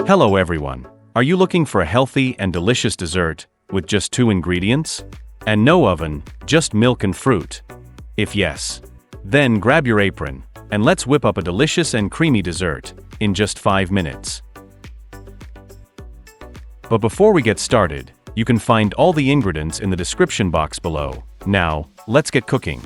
Hello everyone. Are you looking for a healthy and delicious dessert with just 2 ingredients? And no oven, just milk and fruit? If yes, then grab your apron and let's whip up a delicious and creamy dessert in just 5 minutes. But before we get started, you can find all the ingredients in the description box below. Now, let's get cooking.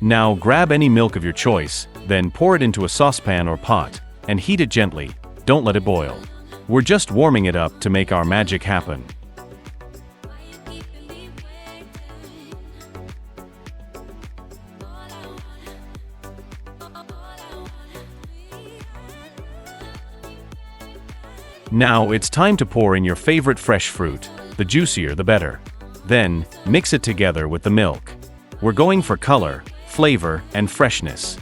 Now grab any milk of your choice, then pour it into a saucepan or pot, and heat it gently. Don't let it boil. We're just warming it up to make our magic happen. Now it's time to pour in your favorite fresh fruit. The juicier the better. Then, mix it together with the milk. We're going for color, flavor, and freshness.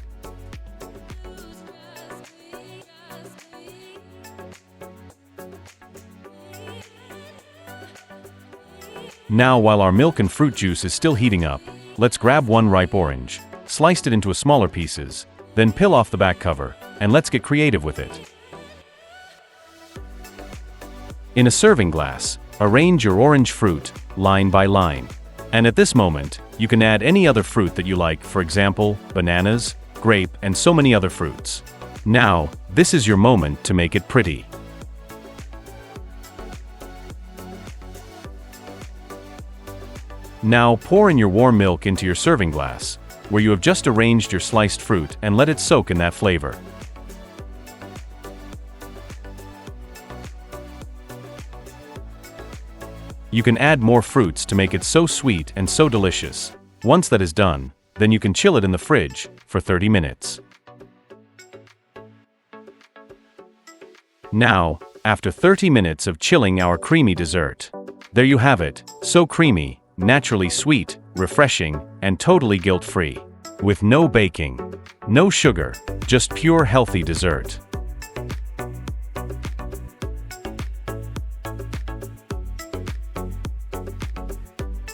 Now, while our milk and fruit juice is still heating up, let's grab one ripe orange, slice it into smaller pieces, then peel off the back cover, and let's get creative with it. In a serving glass, arrange your orange fruit, line by line. And at this moment, you can add any other fruit that you like, for example, bananas, grape, and so many other fruits. Now, this is your moment to make it pretty. Now pour in your warm milk into your serving glass, where you have just arranged your sliced fruit, and let it soak in that flavor. You can add more fruits to make it so sweet and so delicious. Once that is done, then you can chill it in the fridge for 30 minutes. Now, after 30 minutes of chilling our creamy dessert, there you have it, so creamy, naturally sweet, refreshing, and totally guilt-free. With no baking, no sugar, just pure healthy dessert.